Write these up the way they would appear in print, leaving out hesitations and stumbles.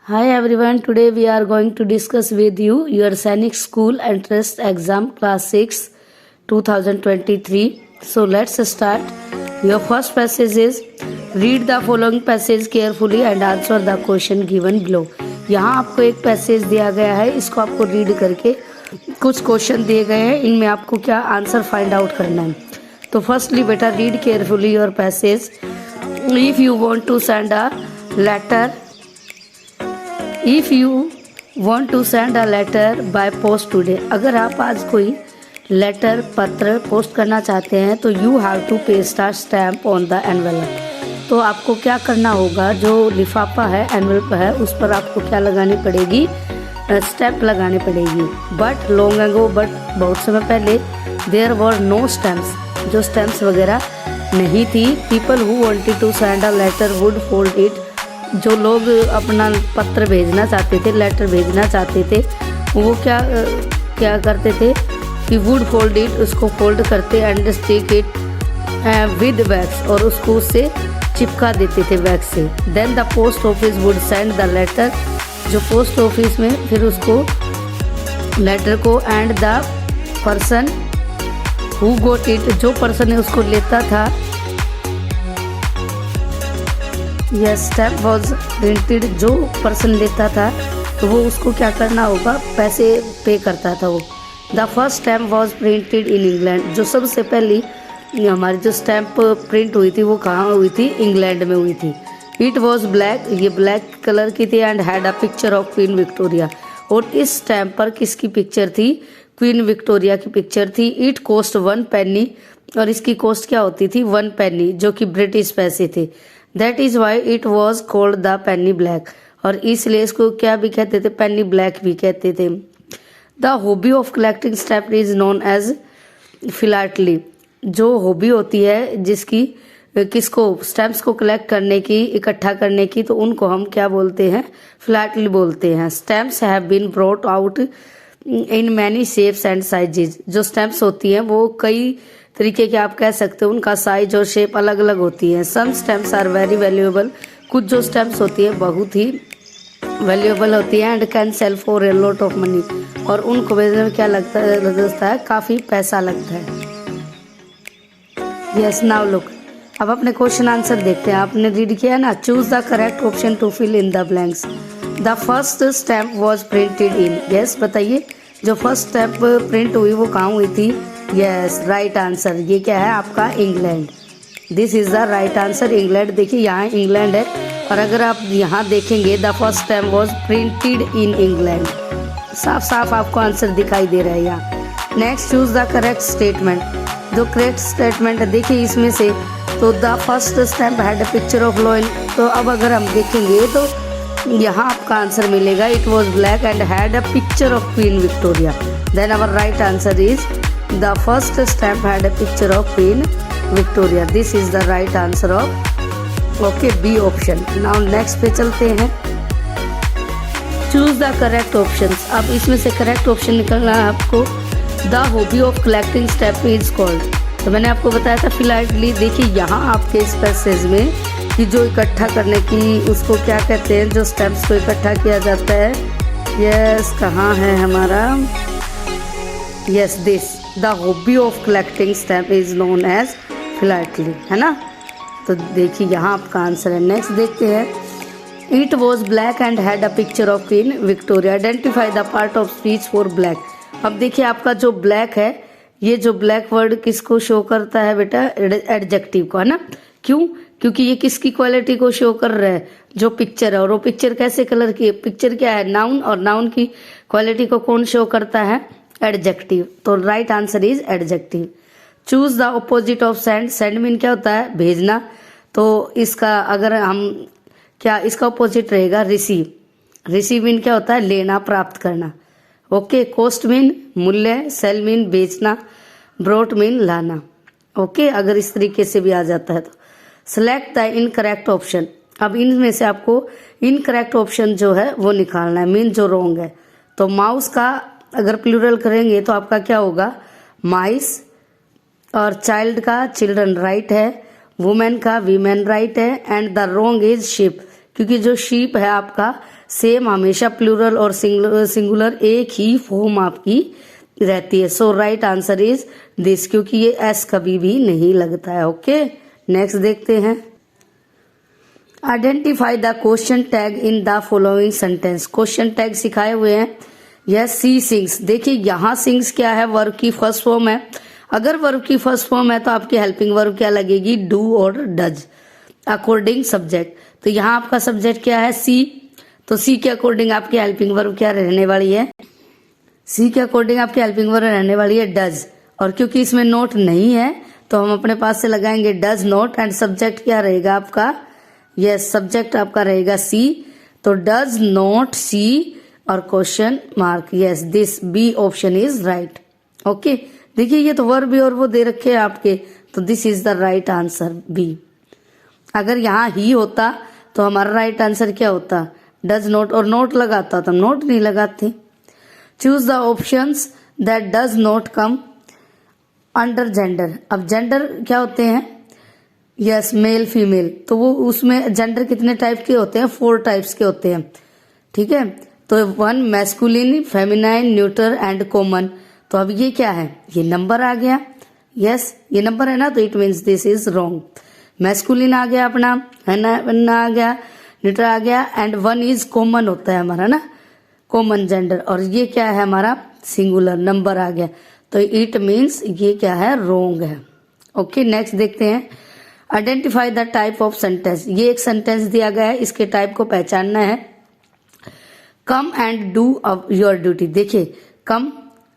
Hi everyone, today we are going to discuss with you your Sainik School Entrance Exam Class 6 2023. So let's start. Your first passage is read the following passage carefully and answer the question given below. यहाँ आपको एक passage दिया गया है, इसको आपको read करके कुछ क्वेश्चन दिए गए हैं, इनमें आपको क्या आंसर फाइंड आउट करना है. तो फर्स्टली बेटा read carefully your passage. If you want to send a letter if you want to send a letter by post today, अगर आप आज कोई लेटर पत्र पोस्ट करना चाहते हैं तो you have to paste a stamp on the envelope. तो आपको क्या करना होगा, जो लिफाफा है एनवेलप है उस पर आपको क्या लगानी पड़ेगी, स्टैम्प लगानी पड़ेगी. बट लॉन्ग एगो, बट बहुत समय पहले देयर वर नो स्टैम्प्स, जो स्टैम्प्स वगैरह नहीं थी. People who wanted to send a letter would fold it, जो लोग अपना पत्र भेजना चाहते थे, लेटर भेजना चाहते थे, वो क्या करते थे कि वुड फोल्ड इट, उसको फोल्ड करते and stick it with wax, और उसको उससे चिपका देते थे वैक्स से. Then the post office would send the letter, जो पोस्ट ऑफिस में फिर उसको लेटर को and the person who got it, जो पर्सन है उसको लेता था. यह स्टैम्प वॉज प्रिंटेड, जो पर्सन लेता था तो वो उसको क्या करना होगा, पैसे पे करता था वो. The first stamp was printed in England, जो सबसे पहली हमारी जो स्टैम्प प्रिंट हुई थी वो कहाँ हुई थी, इंग्लैंड में हुई थी. इट वॉज ब्लैक, ये ब्लैक कलर की थी and had a picture of Queen Victoria, और इस स्टैम्प पर किसकी पिक्चर थी, क्वीन विक्टोरिया की पिक्चर थी. इट कॉस्ट 1 penny, और इसकी कॉस्ट क्या होती थी, 1 penny, जो कि ब्रिटिश पैसे थे. That is why it was called the Penney black, और इसलिए इसको क्या भी कहते थे, पेनी ब्लैक भी कहते थे. The hobby of collecting stamp is known as philately, जो हॉबी होती है जिसकी किसको, स्टैम्प्स को कलेक्ट करने की, इकट्ठा करने की, तो उनको हम क्या बोलते हैं, फिलाटली बोलते हैं. Stamps have been brought out in many shapes and sizes, जो स्टैम्प्स होती हैं वो कई तरीके के आप कह सकते हो, उनका साइज और शेप अलग अलग होती है. सम स्टैम्प्स आर वेरी वैल्यूएबल, कुछ जो स्टैम्प्स होती है बहुत ही वैल्यूएबल होती है. And can sell for a lot of money, और उनको बेचने में क्या लगता है काफ़ी पैसा लगता है. यस नाउ लुक, अब अपने क्वेश्चन आंसर देखते हैं. आपने रीड किया ना, choose the correct option to fill in the blanks. The first stamp was printed in, yes बताइए, जो फर्स्ट स्टैम्प प्रिंट हुई वो कहाँ हुई थी. यस राइट आंसर, ये क्या है आपका, England. This is the right answer, England. देखिए यहाँ इंग्लैंड है, और अगर आप यहाँ देखेंगे the first stamp was printed in England, साफ साफ आपको आंसर दिखाई दे रहा है यहाँ. Next choose the correct statement, जो करेक्ट स्टेटमेंट है देखिए इसमें से, तो the first stamp had a picture of lion, तो अब अगर हम देखेंगे तो यहाँ आपका आंसर मिलेगा it was black and had a picture of Queen Victoria. Then our right answer is the first stamp had a picture of Queen Victoria. This is the right answer of okay B option. Now next पे चलते हैं. Choose the correct option. अब इसमें से correct option निकलना है आपको. The hobby of collecting stamp is called, तो मैंने आपको बताया था फिलाटली. देखिए यहाँ आपके इस पैसेज में कि जो इकट्ठा करने की, उसको क्या कहते हैं, जो स्टैम्प्स को इकट्ठा किया जाता है. यस कहाँ है हमारा, yes this, the hobby of collecting stamp is known as philately, है ना. तो देखिए यहाँ आपका आंसर है. नेक्स्ट देखते हैं. It was black and had a picture of Queen Victoria. Identify the part of speech for black. अब देखिए आपका जो ब्लैक है, ये जो ब्लैक वर्ड किसको शो करता है बेटा, एडजेक्टिव को, है ना. क्यों, क्योंकि ये किसकी क्वालिटी को शो कर रहा है, जो पिक्चर है, और वो पिक्चर कैसे कलर की है, पिक्चर क्या है, नाउन, और नाउन की क्वालिटी को कौन शो करता है, एडजेक्टिव. तो right answer is adjective. Choose the opposite of sand. Send mean क्या होता है, भेजना, तो इसका अगर हम क्या, इसका ऑपोजिट रहेगा रिसीव. रिसीव मीन क्या होता है, लेना, प्राप्त करना. ओके. कॉस्ट मीन मूल्य, सेल मीन बेचना, ब्रॉट मीन लाना. ओके अगर इस तरीके से भी आ जाता है तो. Select the incorrect option. अब इनमें से आपको इनकरेक्ट ऑप्शन जो है वो निकालना है, मीन जो रॉन्ग है. तो माउस का अगर प्लूरल करेंगे तो आपका क्या होगा, माइस, और चाइल्ड का चिल्ड्रन राइट है, वुमेन का वीमेन राइट है, and the wrong is ship, क्योंकि जो शीप है आपका सेम हमेशा प्लूरल और सिंगुलर एक ही फॉर्म आपकी रहती है। सो राइट आंसर इज दिस, क्योंकि ये एस कभी भी नहीं लगता है। ओके, नेक्स्ट देखते हैं। Identify the question tag in the following sentence. Question tag सिखाए हुए हैं। यस, सी सिंग्स। देखिए यहाँ सिंग्स क्या है, वर्ब की फर्स्ट फॉर्म है। अगर वर्ब की फर्स्ट फॉर्म है तो आपकी हेल्पिंग वर्ब क्या लगेगी, डू और डज अकॉर्डिंग सब्जेक्ट। तो यहाँ आपका सब्जेक्ट क्या है, सी, तो सी के अकॉर्डिंग आपकी हेल्पिंग वर्ब क्या रहने वाली है, सी के अकॉर्डिंग आपकी हेल्पिंग वर्ब रहने वाली है डज। और क्योंकि इसमें नोट नहीं है तो हम अपने पास से लगाएंगे डज नोट, एंड सब्जेक्ट क्या रहेगा आपका, यस सब्जेक्ट आपका रहेगा सी, तो डज नॉट सी और question mark. Yes, this B option is right. Okay, देखिए ये तो वर्ब भी और वो दे रखे हैं आपके, तो this is the right answer B. अगर यहाँ ही होता तो हमारा राइट आंसर क्या होता, डज नॉट, और नोट लगाता तो हम नोट नहीं लगाते। Choose the options that does not come under gender. अब जेंडर क्या होते हैं, यस मेल फीमेल, तो वो उसमें जेंडर कितने टाइप के होते हैं, 4 टाइप्स के होते हैं। ठीक है, तो 1 masculine, feminine, neuter and common. तो अब ये क्या है, ये नंबर आ गया। यस, ये नंबर है ना, तो it means this is wrong. Masculine आ गया अपना, है ना आ गया, न्यूटर आ गया, एंड 1 इज कॉमन होता है हमारा ना, कॉमन जेंडर, और ये क्या है हमारा सिंगुलर नंबर आ गया, तो इट मीन्स ये क्या है, रॉन्ग है। ओके, नेक्स्ट देखते हैं। Identify the type of sentence. ये एक सेंटेंस दिया गया है, इसके टाइप को पहचानना है। Come and do your duty. देखिए कम,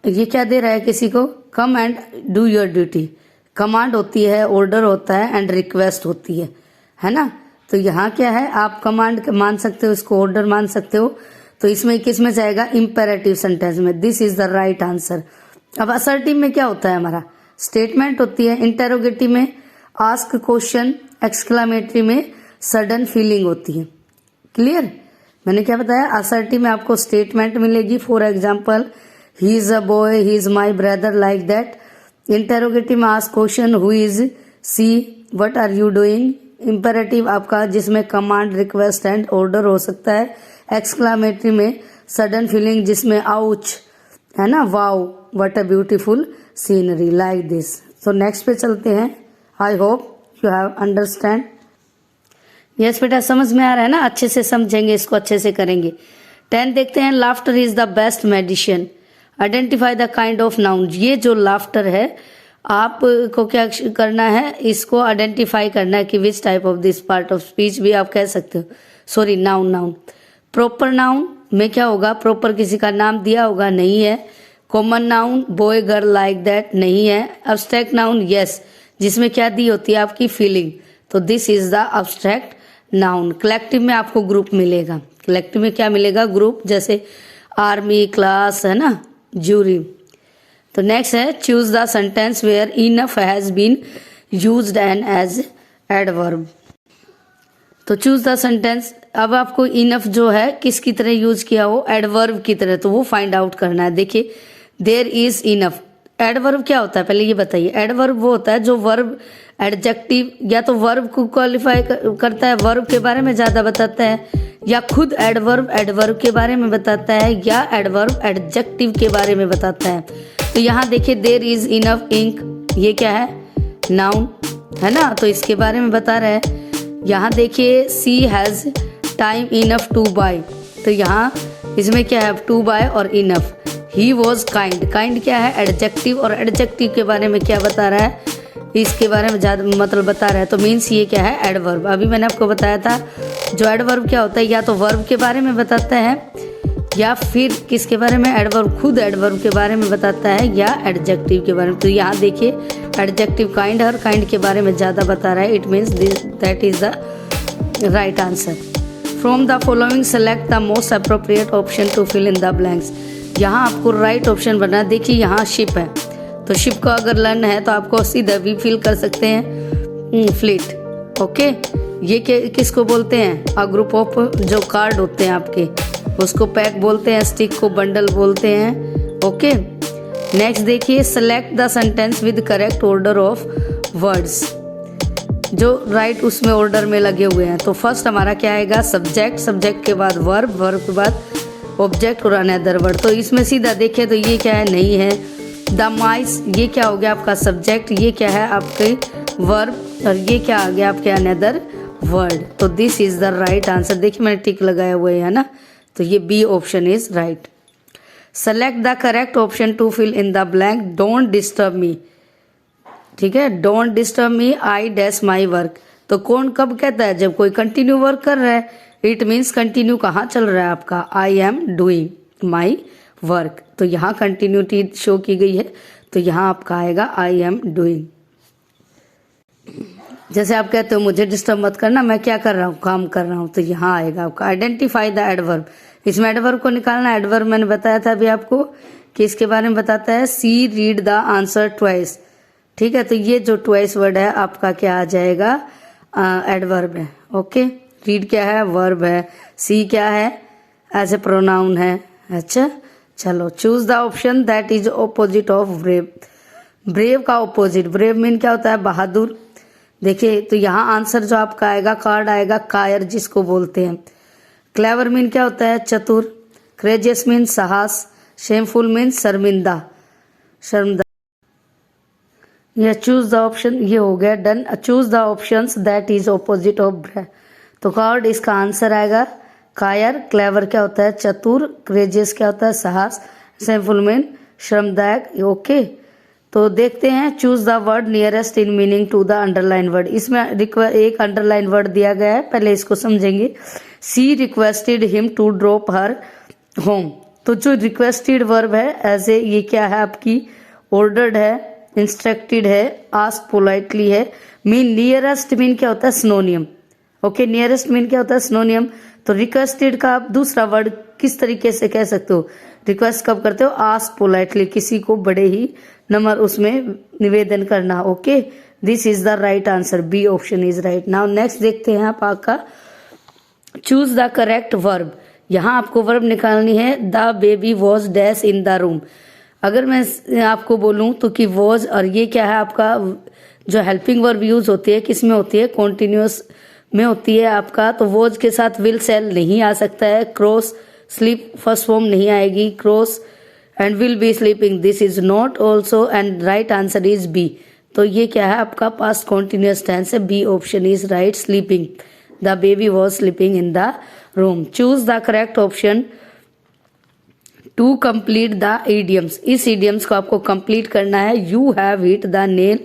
ये क्या दे रहा है किसी को, come and do your duty. Command होती है, ऑर्डर होता है, एंड रिक्वेस्ट होती है ना। तो यहाँ क्या है, आप कमांड मान सकते हो, इसको ऑर्डर मान सकते हो, तो इसमें किस में जाएगा, इंपेरेटिव सेंटेंस में। This is the right answer. अब असर्टिव में क्या होता है हमारा, स्टेटमेंट होती है। इंटेरोगेटिव में आस्क क्वेश्चन, एक्सक्लामेटरी में सडन फीलिंग होती है। क्लियर, मैंने क्या बताया, असर्टिव में आपको स्टेटमेंट मिलेगी, for example he is a boy, he is my brother, like that. Interrogative में ask question, who is she, what are you doing. Imperative आपका जिसमें कमांड, रिक्वेस्ट एंड ऑर्डर हो सकता है। एक्सक्लामेटरी में सडन फीलिंग जिसमें ouch है ना, wow what a beautiful scenery, like this. तो नेक्स्ट पे चलते हैं। I hope you have understand. Yes बेटा, समझ में आ रहा है ना, अच्छे से समझेंगे इसको, अच्छे से करेंगे। 10 देखते हैं। Laughter is the best medicine. Identify the kind of noun. ये जो लाफ्टर है आपको क्या करना है, इसको आइडेंटिफाई करना है कि which type of this part of speech भी आप कह सकते हो, सॉरी नाउन। प्रॉपर नाउन में क्या होगा, प्रॉपर किसी का नाम दिया होगा, नहीं है। Common noun boy girl like that, नहीं है। अब्स्ट्रैक्ट नाउन यस, जिसमें क्या दी होती है आपकी फीलिंग, तो this is the abstract noun. Collective में आपको ग्रुप मिलेगा, कलेक्टिव में क्या मिलेगा, ग्रुप, जैसे आर्मी, क्लास, है ना, जूरी। तो नेक्स्ट है choose the sentence where enough has been used and as adverb. तो चूज द सेंटेंस, अब आपको इनफ जो है किसकी तरह यूज किया हो, एडवर्ब की तरह, तो वो फाइंड आउट करना है। देखिए देयर इज इनफ, एडवर्ब क्या होता है पहले ये बताइए। एडवर्ब वो होता है जो वर्ब एडजेक्टिव या तो वर्ब को क्वालिफाई करता है, वर्ब के बारे में ज्यादा बताता है, या खुद एडवर्ब के बारे में बताता है, या एडवर्ब एडजेक्टिव के बारे में बताता है। तो यहाँ देखिए देयर इज इनफ इंक, ये क्या है, नाउन है ना, तो इसके बारे में बता रहा है। यहाँ देखिए she has time enough to buy, तो यहाँ इसमें क्या है, टू बाय और enough. He was kind, kind क्या है, एडजेक्टिव, और एडजेक्टिव के बारे में क्या बता रहा है, इसके बारे में ज्यादा मतलब बता रहा है, तो मीन्स ये क्या है, एडवर्ब। अभी मैंने आपको बताया था जो एडवर्ब क्या होता है, या तो वर्ब के बारे में बताता है, या फिर किसके बारे में, एडवर्ब खुद एडवर्ब के बारे में बताता है, या एडजेक्टिव के बारे में। तो यहाँ देखिए एडजेक्टिव काइंड और काइंड के बारे में ज़्यादा बता रहा है, it means that is the right answer. From the following select the most appropriate option to fill in the blanks. यहाँ आपको राइट ऑप्शन बनना। देखिए यहाँ शिप है, तो शिप को अगर लर्न है तो आपको सीधा भी फिल कर सकते हैं, फ्लीट। ओके, ये किसको बोलते हैं, अ ग्रुप ऑफ जो कार्ड होते हैं आपके, उसको पैक बोलते हैं, स्टिक को बंडल बोलते हैं। ओके, नेक्स्ट देखिए select the sentence with correct order of words. जो राइट उसमें ऑर्डर में लगे हुए हैं। तो फर्स्ट हमारा क्या आएगा, सब्जेक्ट, सब्जेक्ट के बाद वर्ब, वर्ब के बाद ऑब्जेक्ट और अनदर वर्ड। तो इसमें सीधा देखें तो ये क्या है, नहीं है। द माइस, ये क्या हो गया आपका सब्जेक्ट, ये क्या है आपके वर्ब, और ये क्या आ गया आपके अनदर वर्ड। तो this is the right answer. देखिए मैंने टिक लगाया हुआ है ना, तो ये B option is right. Select the correct option to fill in the blank. Don't disturb me, ठीक है, don't disturb me, I dash my work. तो कौन कब कहता है, जब कोई कंटिन्यू वर्क कर रहा है। इट मीन्स कंटिन्यू कहाँ चल रहा है आपका, I am doing my work. तो यहाँ कंटिन्यूटी शो की गई है, तो यहाँ आपका आएगा आई एम डूइंग। जैसे आप कहते हो मुझे डिस्टर्ब मत करना, मैं क्या कर रहा हूँ, काम कर रहा हूँ, तो यहाँ आएगा आपका आइडेंटिफाई द एडवर्ब। इसमें एडवर्ब को निकालना। एडवर्ब मैंने बताया था अभी आपको कि इसके बारे में बताता है, सी रीड द आंसर ट्वाइस, ठीक है। तो ये जो ट्वाइस वर्ड है आपका क्या आ जाएगा, एडवर्ब है। ओके, रीड क्या है, वर्ब है। सी क्या है, एज ए प्रोनाउन है। अच्छा चलो, choose the option that is opposite of brave. Brave का ऑपोजिट, ब्रेव मीन क्या होता है, बहादुर। देखिए तो यहाँ आंसर जो आपका आएगा, कार्ड आएगा कायर, जिसको बोलते हैं। क्लेवर मीन क्या होता है, चतुर। करेजियस मीन साहस। शेमफुल मीन शर्मिंदा, शर्मदा। ये चूज द ऑप्शन, ये हो गया done. Choose the options that is opposite of brave. तो कार्ड इसका आंसर आएगा कायर। क्लेवर क्या होता है, चतुर। करेजियस क्या होता है, साहस। Shameful mean श्रमदायक। ओके, तो देखते हैं। Choose the word nearest in meaning to the underline word. इसमें एक अंडरलाइन वर्ड दिया गया है, पहले इसको समझेंगे। She requested him to drop her home. तो जो रिक्वेस्टेड वर्ब है, एज ए, ये क्या है आपकी, ऑर्डर्ड है, इंस्ट्रक्टेड है, आस्क पोलाइटली है। मीन नियरेस्ट मीन क्या होता है, सिनोनियम। ओके, नियरेस्ट मीन क्या होता है, सिनोनियम। तो रिक्वेस्टेड का आप दूसरा वर्ड किस तरीके से कह सकते हो, रिक्वेस्ट कब करते हो, आस्क पोलाइटली, किसी को बड़े ही नंबर उसमें निवेदन करना। Okay, this is the right answer, B option is right. Now next देखते हैं आप आपका चूज द करेक्ट वर्ब। यहाँ आपको वर्ब निकालनी है। The baby was dash in the room. अगर मैं आपको बोलूँ तो कि वॉज, और ये क्या है आपका, जो हेल्पिंग वर्ब यूज होती है किस में होती है, कॉन्टिन्यूस में होती है आपका। तो वॉज के साथ विल सेल नहीं आ सकता है। क्रॉस स्लीप फर्स्ट फॉर्म नहीं आएगी, cross and will be sleeping, this is not also, and right answer is B. तो ये क्या है आपका, पास्ट कॉन्टिन्यूस टेंस है, B option is right, sleeping. The baby was sleeping in the room. Choose the correct option to complete the idioms. इस idioms को आपको complete करना है। You have hit the nail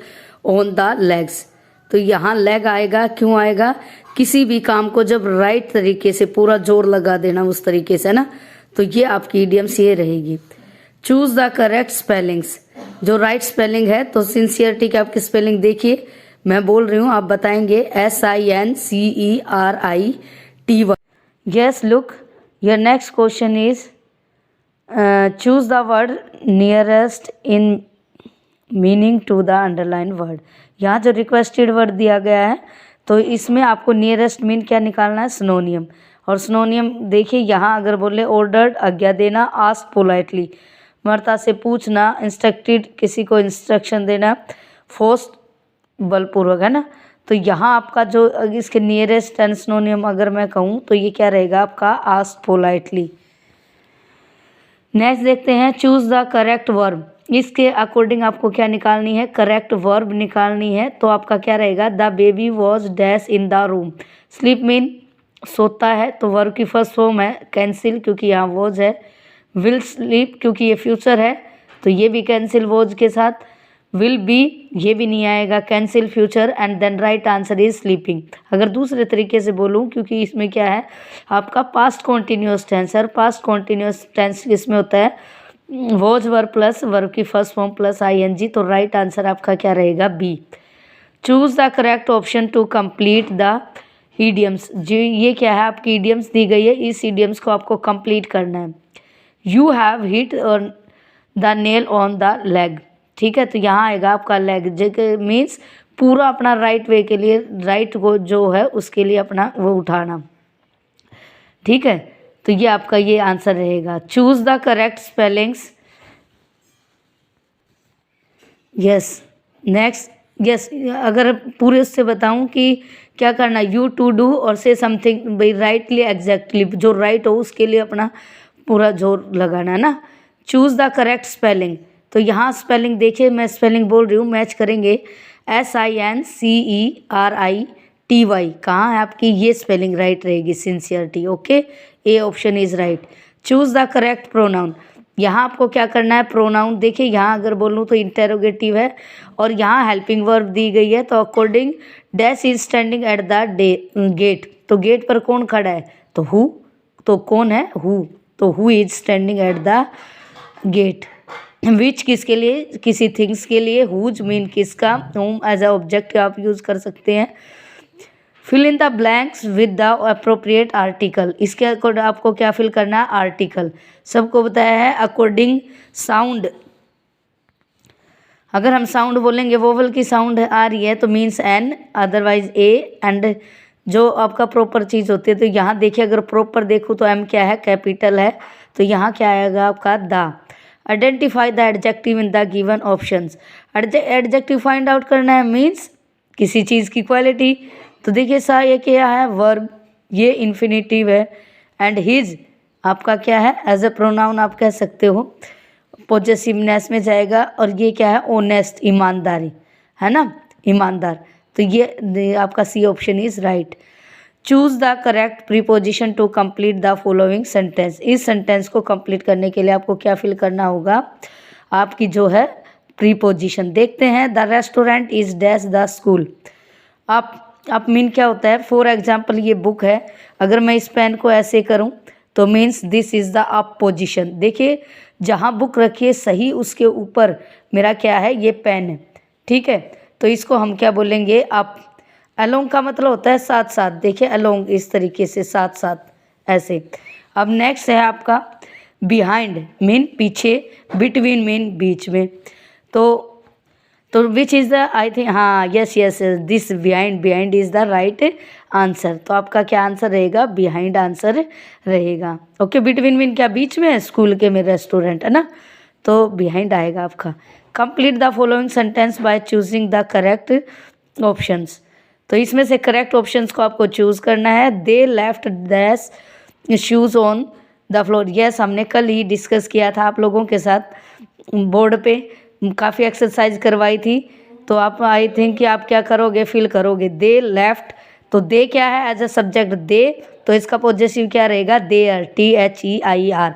on the legs. तो यहाँ leg आएगा, क्यों आएगा, किसी भी काम को जब राइट तरीके से पूरा जोर लगा देना उस तरीके से ना, तो ये आपकी इडियम्स ये रहेगी। Choose the correct spellings. जो राइट स्पेलिंग है, तो सिंसियरिटी की आपकी स्पेलिंग देखिए, मैं बोल रही हूँ आप बताएंगे, SINCERITY। Yes, look your next question is choose the word nearest in meaning to the underline word. यहाँ जो रिक्वेस्टेड वर्ड दिया गया है, तो इसमें आपको नियरेस्ट मीन क्या निकालना है, सिनोनियम। और सिनोनियम देखिए, यहाँ अगर बोले ऑर्डर्ड, आज्ञा देना, आस्क पोलाइटली, मर्ता से पूछना, इंस्ट्रक्टेड, किसी को इंस्ट्रक्शन देना, फोर्स्ड, बलपूर्वक, है ना। तो यहाँ आपका जो इसके नियरेस्ट एंड सिनोनियम अगर मैं कहूँ तो ये क्या रहेगा आपका, आस्क पोलाइटली। नेक्स्ट देखते हैं, चूज द करेक्ट वर्ब। इसके अकॉर्डिंग आपको क्या निकालनी है, करेक्ट वर्ब निकालनी है। तो आपका क्या रहेगा, the baby was dash in the room. Sleep mean सोता है, तो वर्ब की फर्स्ट फॉर्म है कैंसिल, क्योंकि यहाँ वॉज है। विल स्लीप, क्योंकि ये फ्यूचर है, तो ये भी कैंसिल वॉज के साथ। विल बी, ये भी नहीं आएगा, cancel future, and then right answer is sleeping. अगर दूसरे तरीके से बोलूँ, क्योंकि इसमें क्या है आपका पास्ट कॉन्टिन्यूस टेंस है, पास्ट कॉन्टिन्यूस टेंस इसमें होता है वॉज वर्ब प्लस वर्ब की फर्स्ट फॉर्म प्लस ING। तो राइट आंसर आपका क्या रहेगा, B. Choose the correct option to complete the idioms. जी, ये क्या है आपकी ईडियम्स दी गई है, इस ईडियम्स को आपको कंप्लीट करना है। You have hit the nail on the leg, ठीक है। तो यहाँ आएगा आपका लेग, जो मीन्स पूरा अपना राइट वे के लिए, राइट को जो है उसके लिए अपना वो उठाना, ठीक है। तो ये आपका ये आंसर रहेगा। Choose the correct spellings. Yes, next yes, अगर पूरे उससे बताऊं कि क्या करना, यू टू डू और से समथिंग भाई राइटली एग्जैक्टली, जो राइट हो उसके लिए अपना पूरा जोर लगाना ना। चूज़ द करेक्ट स्पेलिंग, तो यहाँ स्पेलिंग देखिए, मैं स्पेलिंग बोल रही हूँ, मैच करेंगे। SINCERITY, कहाँ है आपकी ये स्पेलिंग राइट रहेगी, sincerity. Okay, A option is right. Choose the correct pronoun, यहाँ आपको क्या करना है, प्रोनाउन देखिए, यहाँ अगर बोलूँ तो इंटेरोगेटिव है और यहाँ हेल्पिंग वर्ब दी गई है। तो according dash is standing at the gate, तो गेट पर कौन खड़ा है, तो हु, तो कौन है, हु, तो who is standing at the gate. Which किसके लिए, किसी थिंग्स के लिए। हुज मीन किसका। होम एज अ ऑब्जेक्ट आप यूज कर सकते हैं। Fill in the blanks with the appropriate article, इसके अकॉर्डिंग आपको क्या फिल करना है, आर्टिकल। सबको बताया है अकॉर्डिंग साउंड, अगर हम साउंड बोलेंगे वोवल की साउंड आ रही है तो means an, otherwise a. And जो आपका प्रॉपर चीज़ होती है, तो यहाँ देखिए अगर प्रॉपर देखूँ तो एम क्या है, कैपिटल है, तो यहाँ क्या आएगा आपका the. Identify the adjective in the given options, adjective find out करना है, मीन्स किसी चीज़ की क्वालिटी। तो देखिए सा ये क्या है, वर्ब, ये इन्फिनिटिव है। एंड हिज आपका क्या है, एज ए प्रोनाउन आप कह सकते हो, पॉजेसिवनेस में जाएगा। और ये क्या है, ऑनेस्ट, ईमानदारी, है ना, ईमानदार। तो ये आपका C option is right. Choose the correct preposition to complete the following sentence, इस सेंटेंस को कंप्लीट करने के लिए आपको क्या फिल करना होगा, आपकी जो है प्रीपोजिशन। देखते हैं, the restaurant is dash the school. आप मीन क्या होता है, फॉर एग्जाम्पल ये बुक है, अगर मैं इस पेन को ऐसे करूं तो means this is the up position. देखिए जहां बुक रखी है सही उसके ऊपर मेरा क्या है, ये पेन है, ठीक है। तो इसको हम क्या बोलेंगे, अप। अलोंग का मतलब होता है साथ साथ, देखिए अलोंग इस तरीके से साथ साथ ऐसे। अब नेक्स्ट है आपका बिहाइंड, मीन पीछे, बिटवीन मीन बीच में। तो which is the, I think, हाँ yes yes, this behind is the right answer. तो आपका क्या आंसर रहेगा, बिहाइंड आंसर रहेगा। ओके, बिटवीन मीन क्या बीच में है, स्कूल के में रेस्टोरेंट है ना, तो बिहाइंड आएगा आपका। Complete the following sentence by choosing the correct options, तो इसमें से करेक्ट ऑप्शंस को आपको चूज करना है। They left दैश shoes on the floor, yes हमने कल ही डिस्कस किया था आप लोगों के साथ, बोर्ड पे काफ़ी एक्सरसाइज करवाई थी। तो आप, आई थिंक कि आप क्या करोगे, फिल करोगे। दे लेफ्ट, तो दे क्या है, एज अ सब्जेक्ट दे, तो इसका पॉजेसिव क्या रहेगा, देयर, THEIR।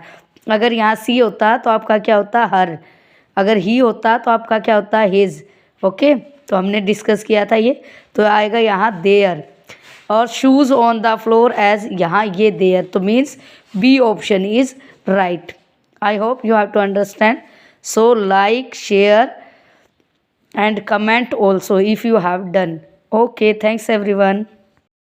अगर यहाँ सी होता तो आपका क्या होता, हर। अगर ही होता तो आपका क्या होता, हिज। ओके, तो हमने डिस्कस किया था ये, तो आएगा यहाँ देयर। और shoes on the floor as, यहाँ ये देयर, तो means B option is right. I hope you have to understand. So like, share and comment also if you have done. Okay, thanks everyone.